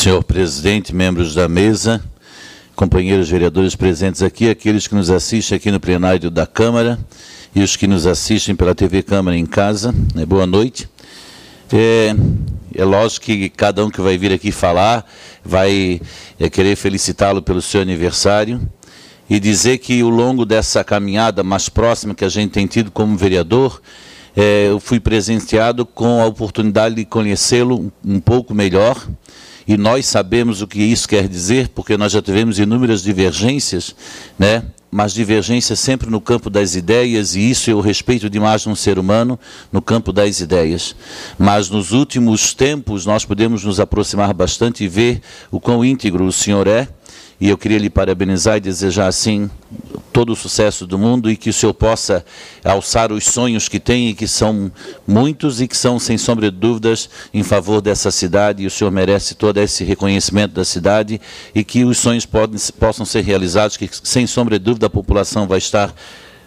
Senhor presidente, membros da mesa, companheiros vereadores presentes aqui, aqueles que nos assistem aqui no plenário da Câmara e os que nos assistem pela TV Câmara em casa, boa noite. É lógico que cada um que vai vir aqui falar vai querer felicitá-lo pelo seu aniversário e dizer que ao longo dessa caminhada mais próxima que a gente tem tido como vereador, eu fui presenteado com a oportunidade de conhecê-lo um pouco melhor, e nós sabemos o que isso quer dizer, porque nós já tivemos inúmeras divergências, né? Mas divergências sempre no campo das ideias, e isso eu respeito demais num ser humano, no campo das ideias. Mas nos últimos tempos nós podemos nos aproximar bastante e ver o quão íntegro o senhor é, e eu queria lhe parabenizar e desejar assim todo o sucesso do mundo e que o senhor possa alçar os sonhos que tem e que são muitos e que são, sem sombra de dúvidas, em favor dessa cidade, e o senhor merece todo esse reconhecimento da cidade e que os sonhos possam ser realizados, que sem sombra de dúvida a população vai estar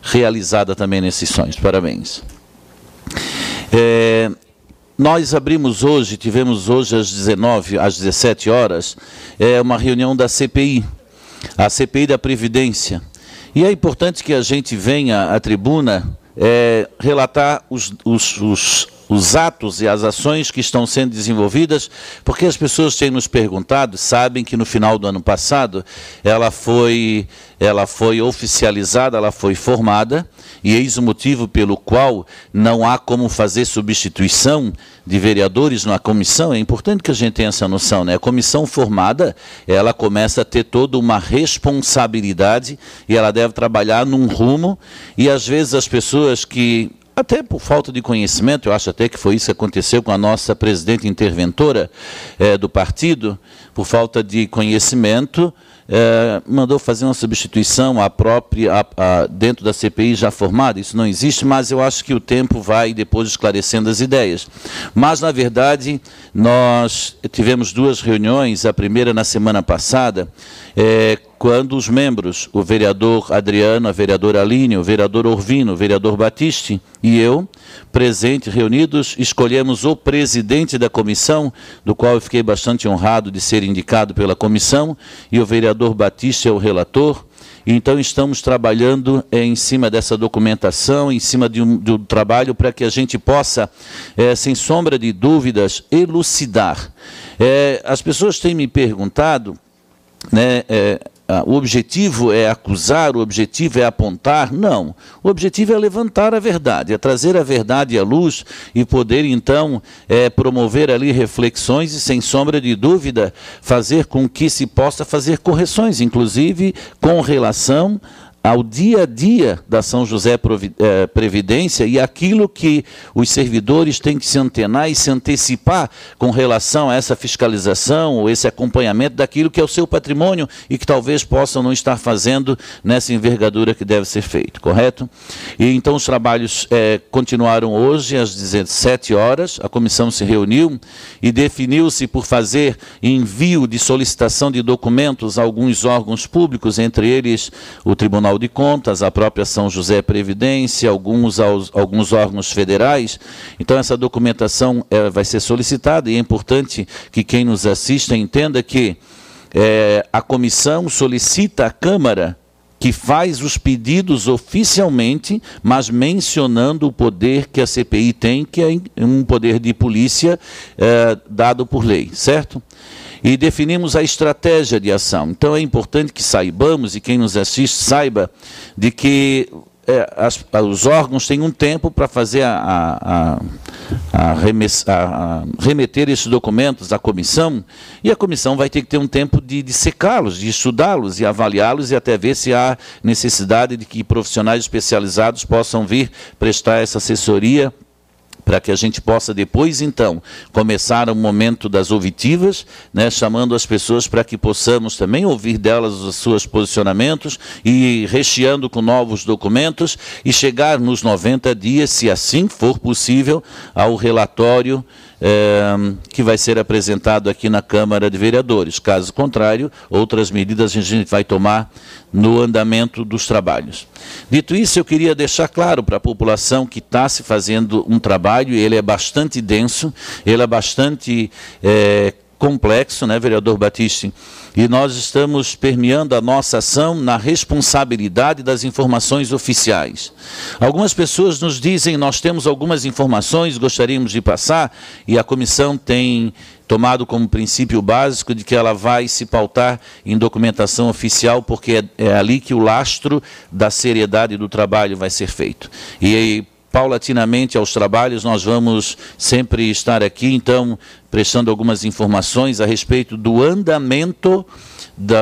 realizada também nesses sonhos. Parabéns. Nós abrimos hoje, tivemos hoje às 17 horas, uma reunião da CPI, a CPI da Previdência. E é importante que a gente venha à tribuna relatar os atos e as ações que estão sendo desenvolvidas, porque as pessoas têm nos perguntado, sabem que no final do ano passado ela foi oficializada, ela foi formada, e eis o motivo pelo qual não há como fazer substituição de vereadores na comissão. É importante que a gente tenha essa noção, né? A comissão formada, ela começa a ter toda uma responsabilidade e ela deve trabalhar num rumo, e às vezes as pessoas que, até por falta de conhecimento, eu acho até que foi isso que aconteceu com a nossa presidente interventora do partido, por falta de conhecimento, mandou fazer uma substituição dentro da CPI já formada. Isso não existe, mas eu acho que o tempo vai depois esclarecendo as ideias. Mas, na verdade, nós tivemos duas reuniões, a primeira na semana passada, quando os membros, o vereador Adriano, a vereadora Aline, o vereador Orvino, o vereador Batiste e eu, presentes, reunidos, escolhemos o presidente da comissão, do qual eu fiquei bastante honrado de ser indicado pela comissão, e o vereador Batiste é o relator. Então, estamos trabalhando em cima dessa documentação, em cima de um trabalho para que a gente possa, sem sombra de dúvidas, elucidar. As pessoas têm me perguntado, né, o objetivo é acusar, o objetivo é apontar? Não. O objetivo é levantar a verdade, é trazer a verdade à luz e poder, então, promover ali reflexões e, sem sombra de dúvida, fazer com que se possa fazer correções, inclusive com relação ao dia a dia da São José Previdência e aquilo que os servidores têm que se antenar e se antecipar com relação a essa fiscalização ou esse acompanhamento daquilo que é o seu patrimônio e que talvez possam não estar fazendo nessa envergadura que deve ser feito, correto? E então os trabalhos continuaram hoje às 17 horas, a comissão se reuniu e definiu-se por fazer envio de solicitação de documentos a alguns órgãos públicos, entre eles o Tribunal de Contas, a própria São José Previdência, alguns órgãos federais. Então, essa documentação vai ser solicitada, e é importante que quem nos assista entenda que a comissão solicita à Câmara que faz os pedidos oficialmente, mas mencionando o poder que a CPI tem, que é um poder de polícia dado por lei, certo? E definimos a estratégia de ação. Então, é importante que saibamos, e quem nos assiste saiba, de que os órgãos têm um tempo para fazer remeter esses documentos à comissão, e a comissão vai ter que ter um tempo de secá-los, de estudá-los e avaliá-los, e até ver se há necessidade de que profissionais especializados possam vir prestar essa assessoria, para que a gente possa depois, então, começar o momento das ouvitivas, né, chamando as pessoas para que possamos também ouvir delas os seus posicionamentos e recheando com novos documentos e chegar nos 90 dias, se assim for possível, ao relatório que vai ser apresentado aqui na Câmara de Vereadores. Caso contrário, outras medidas a gente vai tomar no andamento dos trabalhos. Dito isso, eu queria deixar claro para a população que está se fazendo um trabalho, ele é bastante denso, ele é bastante complexo, né, vereador Battisti? E nós estamos permeando a nossa ação na responsabilidade das informações oficiais. Algumas pessoas nos dizem, nós temos algumas informações, gostaríamos de passar, e a comissão tem tomado como princípio básico de que ela vai se pautar em documentação oficial, porque é ali que o lastro da seriedade do trabalho vai ser feito. E aí, paulatinamente aos trabalhos, nós vamos sempre estar aqui, então, prestando algumas informações a respeito do andamento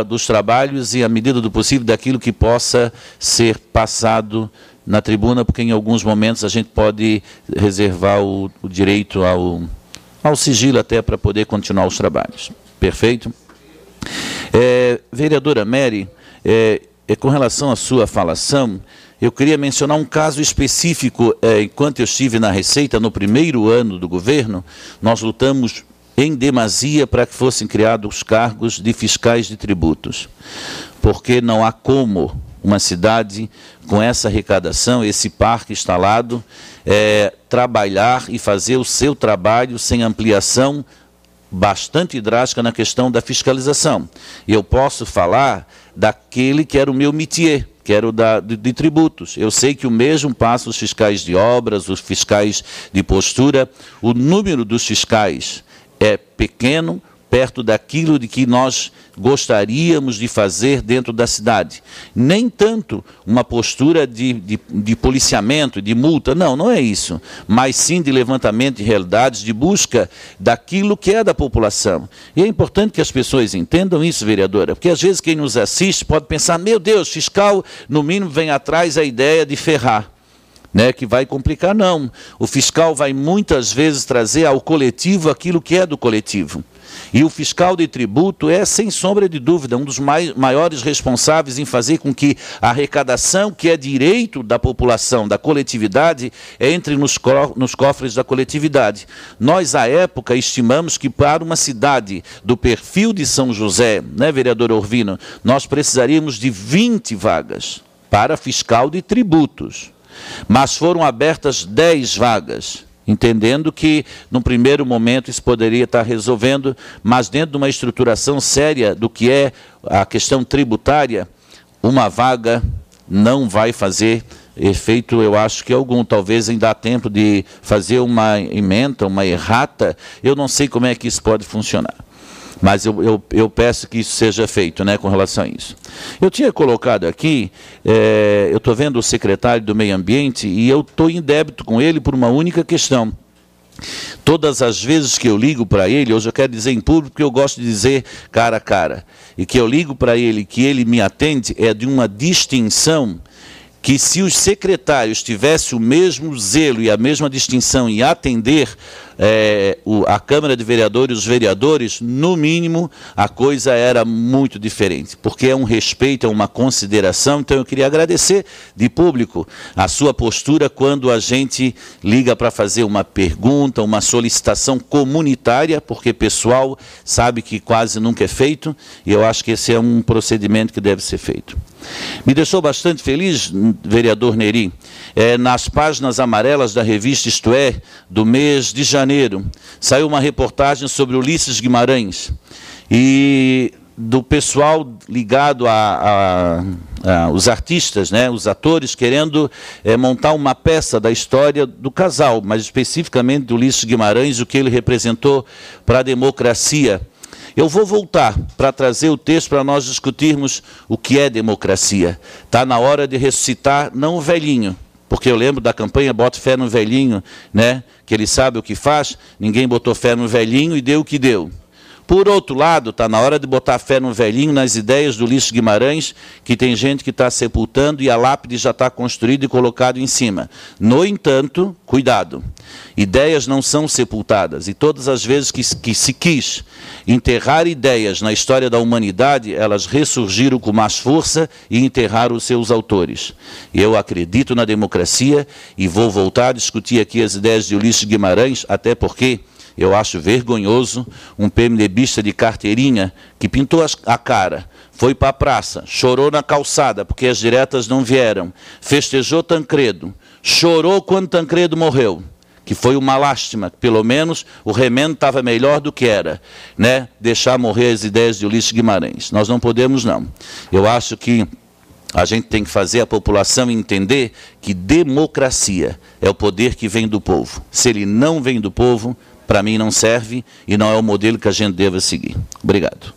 dos trabalhos e, à medida do possível, daquilo que possa ser passado na tribuna, porque em alguns momentos a gente pode reservar o direito ao sigilo até para poder continuar os trabalhos. Perfeito? Vereadora Mary, com relação à sua falação, eu queria mencionar um caso específico. Enquanto eu estive na Receita, no primeiro ano do governo, nós lutamos em demasia para que fossem criados os cargos de fiscais de tributos, porque não há como uma cidade com essa arrecadação, esse parque instalado, trabalhar e fazer o seu trabalho sem ampliação bastante drástica na questão da fiscalização. Eu posso falar daquele que era o meu métier, que era o de tributos. Eu sei que o mesmo passa os fiscais de obras, os fiscais de postura. O número dos fiscais é pequeno, perto daquilo de que nós gostaríamos de fazer dentro da cidade. Nem tanto uma postura de policiamento, de multa, não é isso, mas sim de levantamento de realidades, de busca daquilo que é da população. E é importante que as pessoas entendam isso, vereadora, porque às vezes quem nos assiste pode pensar, meu Deus, fiscal, no mínimo vem atrás a ideia de ferrar, né, que vai complicar. Não, o fiscal vai muitas vezes trazer ao coletivo aquilo que é do coletivo. E o fiscal de tributo é, sem sombra de dúvida, um dos maiores responsáveis em fazer com que a arrecadação, que é direito da população, da coletividade, entre nos cofres da coletividade. Nós, à época, estimamos que para uma cidade do perfil de São José, né, vereador Orvino, nós precisaríamos de 20 vagas para fiscal de tributos. Mas foram abertas 10 vagas. Entendendo que, num primeiro momento, isso poderia estar resolvendo, mas dentro de uma estruturação séria do que é a questão tributária, uma vaga não vai fazer efeito, eu acho que algum. Talvez ainda há tempo de fazer uma ementa, uma errata, eu não sei como é que isso pode funcionar. Mas eu peço que isso seja feito, né, com relação a isso. Eu tinha colocado aqui, eu estou vendo o secretário do Meio Ambiente e eu estou em débito com ele por uma única questão. Todas as vezes que eu ligo para ele, hoje eu quero dizer em público, porque eu gosto de dizer cara a cara, e que eu ligo para ele, que ele me atende, é de uma distinção que, se os secretários tivessem o mesmo zelo e a mesma distinção em atender a Câmara de Vereadores, os vereadores, no mínimo, a coisa era muito diferente, porque é um respeito, é uma consideração. Então, eu queria agradecer de público a sua postura quando a gente liga para fazer uma pergunta, uma solicitação comunitária, porque pessoal sabe que quase nunca é feito, e eu acho que esse é um procedimento que deve ser feito. Me deixou bastante feliz, vereador Neri, nas páginas amarelas da revista Isto É, do mês de janeiro, saiu uma reportagem sobre Ulisses Guimarães, e do pessoal ligado os artistas, né, os atores, querendo montar uma peça da história do casal, mas especificamente do Ulisses Guimarães, o que ele representou para a democracia. Eu vou voltar para trazer o texto para nós discutirmos o que é democracia. Está na hora de ressuscitar, não o velhinho, porque eu lembro da campanha Bota Fé no Velhinho, né? Que ele sabe o que faz, ninguém botou fé no velhinho e deu o que deu. Por outro lado, está na hora de botar fé no velhinho, nas ideias do Ulisses Guimarães, que tem gente que está sepultando e a lápide já está construída e colocada em cima. No entanto, cuidado, ideias não são sepultadas, e todas as vezes que se quis enterrar ideias na história da humanidade, elas ressurgiram com mais força e enterraram os seus autores. Eu acredito na democracia e vou voltar a discutir aqui as ideias de Ulisses Guimarães, até porque eu acho vergonhoso um PMDBista de carteirinha que pintou a cara, foi para a praça, chorou na calçada porque as diretas não vieram, festejou Tancredo, chorou quando Tancredo morreu. que foi uma lástima, pelo menos o remendo estava melhor do que era, né? Deixar morrer as ideias de Ulisses Guimarães. Nós não podemos, não. Eu acho que a gente tem que fazer a população entender que democracia é o poder que vem do povo. Se ele não vem do povo, para mim não serve e não é o modelo que a gente deva seguir. Obrigado.